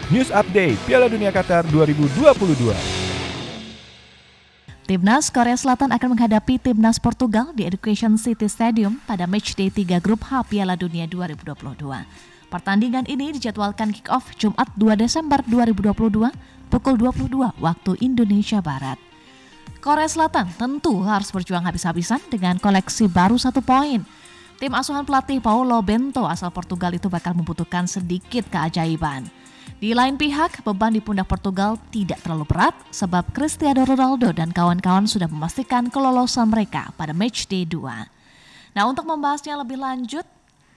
News Update Piala Dunia Qatar 2022. Timnas Korea Selatan akan menghadapi Timnas Portugal di Education City Stadium pada matchday 3 grup H Piala Dunia 2022. Pertandingan ini dijadwalkan kick-off Jumat 2 Desember 2022 pukul 22 waktu Indonesia Barat. Korea Selatan tentu harus berjuang habis-habisan dengan koleksi baru 1 poin. Tim asuhan pelatih Paulo Bento asal Portugal itu bakal membutuhkan sedikit keajaiban. Di lain pihak, beban di pundak Portugal tidak terlalu berat sebab Cristiano Ronaldo dan kawan-kawan sudah memastikan kelolosan mereka pada matchday 2. Nah, untuk membahasnya lebih lanjut,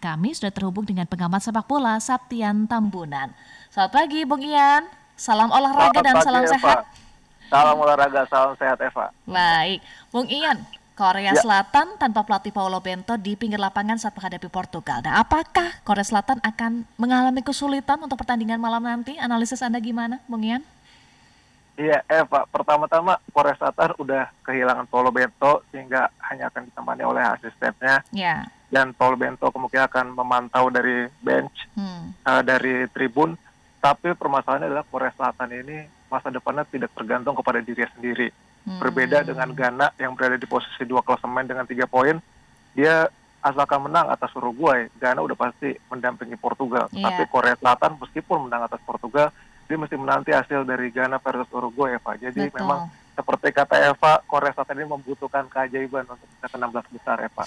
kami sudah terhubung dengan pengamat sepak bola Septian Tambunan. Selamat pagi, Bung Ian. Salam olahraga dan salam Eva. sehat. Salam olahraga, salam sehat Eva. Baik, Bung Ian. Korea Selatan tanpa pelatih Paulo Bento di pinggir lapangan saat menghadapi Portugal. Nah, apakah Korea Selatan akan mengalami kesulitan untuk pertandingan malam nanti? Analisis Anda gimana, Bung Ian? Iya, Eva. Pertama-tama Korea Selatan udah kehilangan Paulo Bento sehingga hanya akan ditemani oleh asistennya. Ya. Dan Paulo Bento kemungkinan akan memantau dari bench, dari tribun. Tapi permasalahannya adalah Korea Selatan ini masa depannya tidak tergantung kepada dirinya sendiri. Berbeda dengan Ghana yang berada di posisi 2 klasemen dengan 3 poin, dia asalkan menang atas Uruguay, Ghana udah pasti mendampingi Portugal. Tapi Korea Selatan meskipun menang atas Portugal, dia mesti menanti hasil dari Ghana versus Uruguay, Eva. Jadi memang seperti kata Eva, Korea Selatan ini membutuhkan keajaiban untuk bisa ke 16 besar, Eva.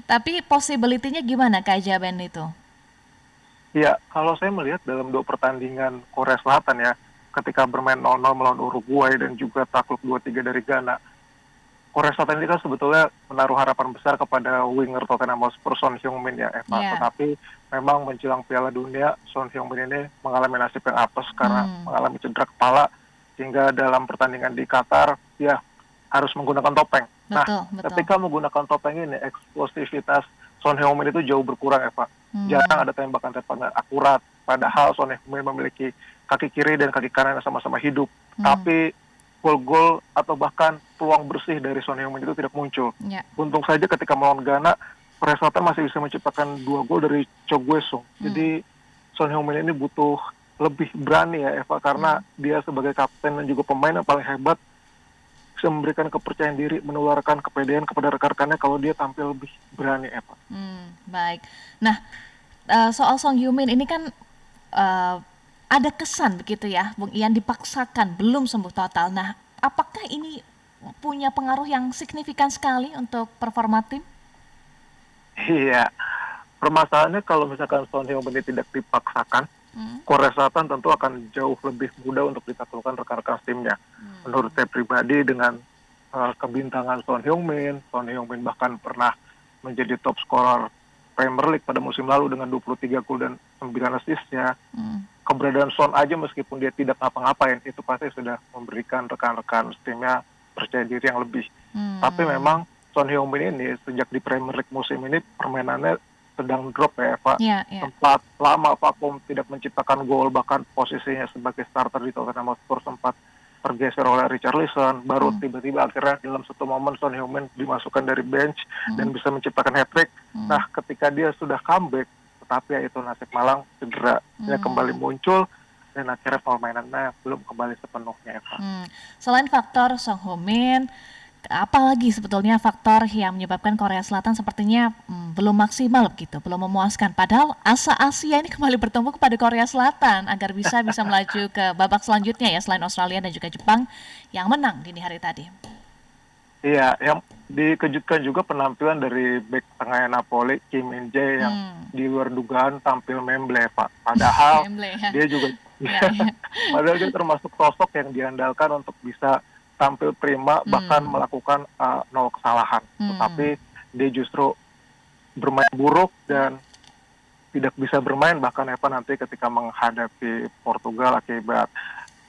Tapi possibility-nya gimana keajaiban itu? Ya, kalau saya melihat dalam 2 pertandingan Korea Selatan ya, ketika bermain 0-0 melawan Uruguay dan juga takluk 2-3 dari Ghana, Korea Selatan ini kan sebetulnya menaruh harapan besar kepada winger Tottenham Hotspur Son Heung-min ya, Eva. Tetapi memang menjelang Piala Dunia, Son Heung-min ini mengalami nasib yang apes karena mengalami cedera kepala, sehingga dalam pertandingan di Qatar, dia harus menggunakan topeng. Betul. Ketika menggunakan topeng ini, eksplosivitas Son Heung-min itu jauh berkurang, Eva. Jarang ada tembakan-tembakan akurat, padahal Son Heung-min memiliki kaki kiri dan kaki kanan yang sama-sama hidup. Tapi gol-gol atau bahkan peluang bersih dari Son Heung-min itu tidak muncul. Untung saja ketika melawan Ghana, Korea Selatan masih bisa menciptakan 2 gol dari Cho Gwae-sung. Jadi Son Heung-min ini butuh lebih berani ya, Eva, karena dia sebagai kapten dan juga pemain yang paling hebat, bisa memberikan kepercayaan diri, menularkan kepedean kepada rekan-rekannya kalau dia tampil lebih berani, Eva. Baik. Nah, soal Son Heung-min ini kan ada kesan begitu ya, Bung Ian, dipaksakan, belum sembuh total. Nah, apakah ini punya pengaruh yang signifikan sekali untuk performa tim? Iya, permasalahannya kalau misalkan Son Heung-min tidak dipaksakan, Korea Selatan tentu akan jauh lebih mudah untuk ditaklukkan rekan-rekan timnya. Menurut saya pribadi dengan kebintangan Son Heung-min bahkan pernah menjadi top scorer Premier League pada musim lalu dengan 23 gol dan 9 assist-nya. Keberadaan Son aja meskipun dia tidak ngapa-ngapain, itu pasti sudah memberikan rekan-rekan timnya percaya diri yang lebih. Tapi memang Son Heung-min ini sejak di Premier League musim ini permainannya sedang drop ya, Eva. Sempat lama vakum, tidak menciptakan gol, bahkan posisinya sebagai starter di Tottenham Hotspur sempat tergeser oleh Richarlison. Baru tiba-tiba akhirnya dalam satu momen Son Heung-min dimasukkan dari bench dan bisa menciptakan hat-trick. Nah, ketika dia sudah comeback, tetapi ya itu nasib malang, cedera, dia kembali muncul dan akhirnya permainannya belum kembali sepenuhnya, Eva. Selain faktor Son Heung-min, apalagi sebetulnya faktor yang menyebabkan Korea Selatan sepertinya belum maksimal gitu, belum memuaskan. Padahal asa Asia ini kembali bertemu kepada Korea Selatan agar bisa melaju ke babak selanjutnya ya, selain Australia dan juga Jepang yang menang dini hari tadi. Iya, yang dikejutkan juga penampilan dari bek tengah Napoli, Kim Min-jae yang di luar dugaan tampil memble, Pak. Padahal dia juga padahal dia termasuk sosok yang diandalkan untuk bisa tampil prima, bahkan melakukan 0 kesalahan. Tetapi dia justru bermain buruk dan tidak bisa bermain bahkan Eva nanti ketika menghadapi Portugal akibat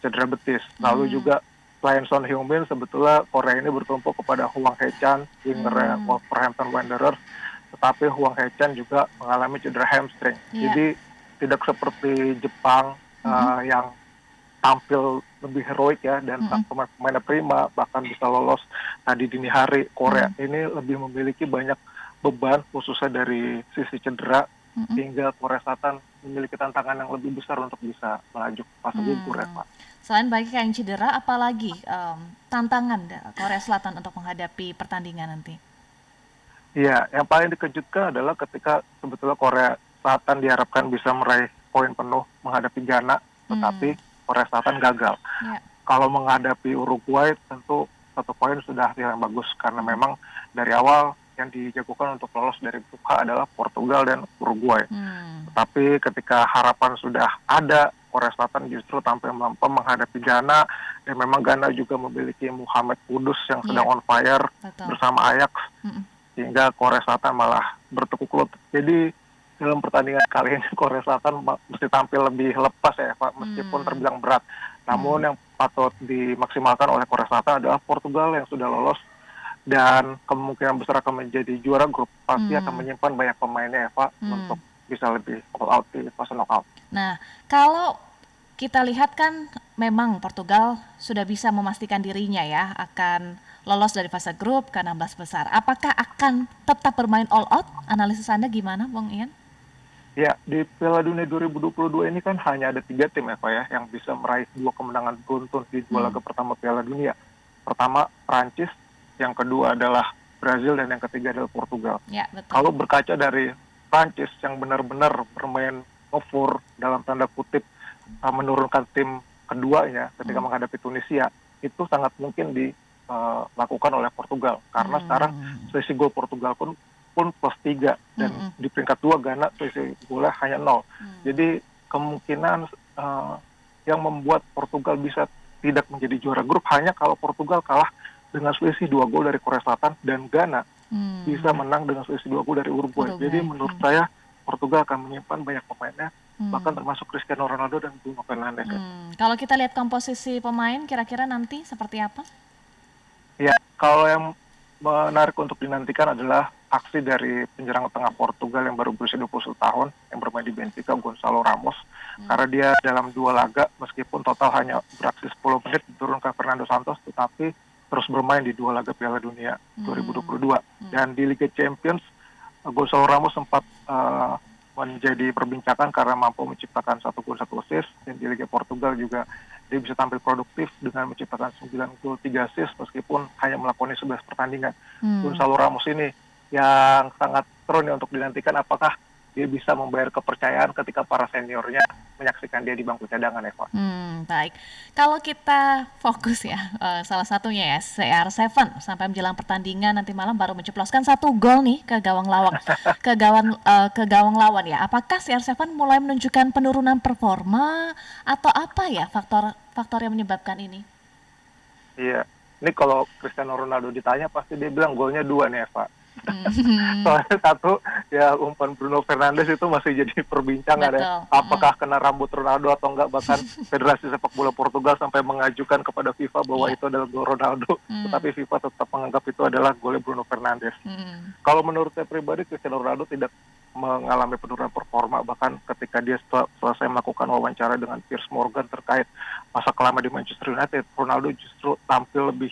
cedera betis. Lalu juga selain Son Heung-min, sebetulnya Korea ini bertumpu kepada Hwang Hae-chan, winger Wolverhampton Wanderers, tetapi Hwang Hae-chan juga mengalami cedera hamstring. Jadi tidak seperti Jepang yang tampil lebih heroik ya, dan pemain-pemainnya prima, bahkan bisa lolos tadi dini hari. Korea ini lebih memiliki banyak beban, khususnya dari sisi cedera, sehingga Korea Selatan memiliki tantangan yang lebih besar untuk bisa melaju ke fase gugur ya Pak. Selain banyak yang cedera, apalagi tantangan Korea Selatan untuk menghadapi pertandingan nanti? Iya, yang paling dikejutkan adalah ketika sebetulnya Korea Selatan diharapkan bisa meraih poin penuh menghadapi Ghana, tetapi Korea Selatan gagal. Ya. Kalau menghadapi Uruguay tentu 1 poin sudah yang bagus karena memang dari awal yang dijagokan untuk lolos dari grup H adalah Portugal dan Uruguay. Tetapi ketika harapan sudah ada, Korea Selatan justru tampil melempem menghadapi Ghana, dan memang Ghana juga memiliki Muhammad Kudus yang sedang on fire bersama Ajax, sehingga Korea Selatan malah bertekuk lutut. Jadi dalam pertandingan kali ini Korea Selatan mesti tampil lebih lepas ya Pak, meskipun terbilang berat. Namun yang patut dimaksimalkan oleh Korea Selatan adalah Portugal yang sudah lolos dan kemungkinan besar akan menjadi juara grup, pasti akan menyimpan banyak pemainnya ya Pak untuk bisa lebih all out di fase knockout. Nah, kalau kita lihat kan memang Portugal sudah bisa memastikan dirinya ya akan lolos dari fase grup ke 16 besar. Apakah akan tetap bermain all out? Analisis Anda gimana, Bung Ian? Ya, di Piala Dunia 2022 ini kan hanya ada 3 tim ya Pak ya yang bisa meraih 2 kemenangan beruntun di 2 laga pertama Piala Dunia. Pertama Prancis, yang kedua adalah Brazil, dan yang ketiga adalah Portugal. Ya, betul. Kalau berkaca dari Prancis yang benar-benar bermain over dalam tanda kutip menurunkan tim keduanya ketika menghadapi Tunisia, itu sangat mungkin dilakukan oleh Portugal karena sekarang selisih gol Portugal pun +3 dan di peringkat 2 Ghana selisih golnya hanya 0. Jadi kemungkinan yang membuat Portugal bisa tidak menjadi juara grup hanya kalau Portugal kalah dengan selisih 2 gol dari Korea Selatan dan Ghana bisa menang dengan selisih 2 gol dari Uruguay. Jadi menurut saya Portugal akan menyimpan banyak pemainnya, bahkan termasuk Cristiano Ronaldo dan Bruno Fernandes. Kalau kita lihat komposisi pemain, kira-kira nanti seperti apa? Ya, kalau yang menarik untuk dinantikan adalah aksi dari penyerang tengah Portugal yang baru berusia 21 tahun yang bermain di Benfica, Gonçalo Ramos. Karena dia dalam 2 laga meskipun total hanya beraksi 10 menit diturunkan Fernando Santos, tetapi terus bermain di 2 laga Piala Dunia 2022. Dan di Liga Champions, Gonçalo Ramos sempat menjadi perbincangan karena mampu menciptakan 1 gol 1 assist, dan di Liga Portugal juga dia bisa tampil produktif dengan menciptakan 9 gol 3 assist meskipun hanya melakoni 11 pertandingan. Gonçalo Ramos ini yang sangat seru nih untuk dinantikan, apakah dia bisa membayar kepercayaan ketika para seniornya menyaksikan dia di bangku cadangan, Eva. Baik, kalau kita fokus ya, salah satunya ya CR7 sampai menjelang pertandingan nanti malam baru menceploskan 1 gol nih ke gawang lawan, ke gawang lawan ya. Apakah CR7 mulai menunjukkan penurunan performa atau apa ya faktor yang menyebabkan ini? Iya, ini kalau Cristiano Ronaldo ditanya pasti dia bilang golnya 2 nih Eva. Soalnya 1 ya umpan Bruno Fernandes itu masih jadi perbincangan ya. Apakah kena rambut Ronaldo atau enggak, bahkan Federasi Sepak Bola Portugal sampai mengajukan kepada FIFA bahwa itu adalah gol Ronaldo, tetapi FIFA tetap menganggap itu adalah gol Bruno Fernandes. Kalau menurut saya pribadi, Cristiano Ronaldo tidak mengalami penurunan performa, bahkan ketika dia selesai melakukan wawancara dengan Piers Morgan terkait masa kelam di Manchester United, Ronaldo justru tampil lebih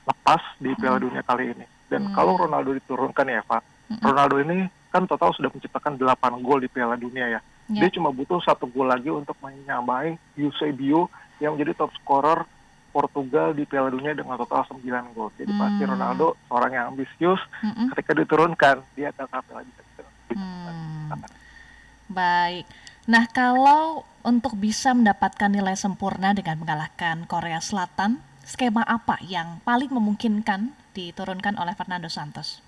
lepas di Piala Dunia kali ini. Dan kalau Ronaldo diturunkan ya Eva, Ronaldo ini kan total sudah menciptakan 8 gol di Piala Dunia ya. Dia cuma butuh 1 gol lagi untuk menyamai Eusebio yang menjadi top scorer Portugal di Piala Dunia dengan total 9 gol. Jadi pasti Ronaldo seorang yang ambisius, ketika diturunkan dia akan tampil lagi. Baik. Nah, kalau untuk bisa mendapatkan nilai sempurna dengan mengalahkan Korea Selatan, skema apa yang paling memungkinkan diturunkan oleh Fernando Santos?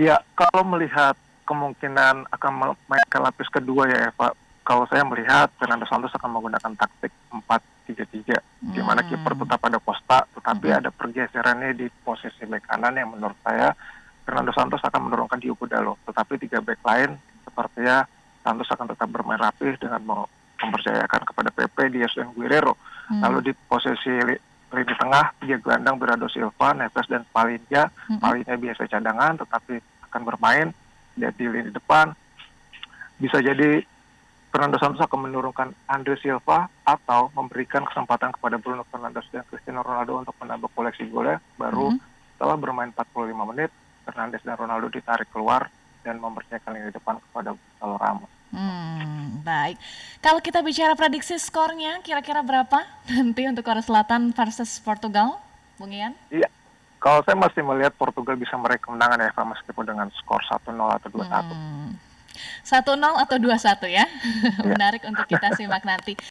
Ya, kalau melihat kemungkinan akan memainkan lapis kedua ya Eva, kalau saya melihat Fernando Santos akan menggunakan taktik 4-3-3, di mana kiper tetap ada Costa, tetapi ada pergeserannya di posisi bek kanan yang menurut saya Fernando Santos akan menurunkan Diogo Dalot, tetapi 3 bek lain sepertinya Santos akan tetap bermain rapih dengan mempercayakan kepada Pepe, Dias, dan Guerrero. Lalu di posisi lini tengah, 3 gelandang Bernardo Silva, Neves, dan Palhinha. Palhinha biasa cadangan, tetapi akan bermain. Dan di lini depan, bisa jadi Fernando Santos akan menurunkan Andre Silva atau memberikan kesempatan kepada Bruno Fernandes dan Cristiano Ronaldo untuk menambah koleksi golnya. Baru setelah bermain 45 menit, Fernandes dan Ronaldo ditarik keluar dan mempercayakan lini depan kepada Gonçalo Ramos. Baik. Kalau kita bicara prediksi skornya, kira-kira berapa nanti untuk Korea Selatan versus Portugal, Bung Ian? Iya, kalau saya masih melihat Portugal bisa meraih kemenangan ya, Kak, meskipun dengan skor 1-0 atau 2-1. 1-0 atau 2-1 ya. Iya. Menarik untuk kita simak nanti.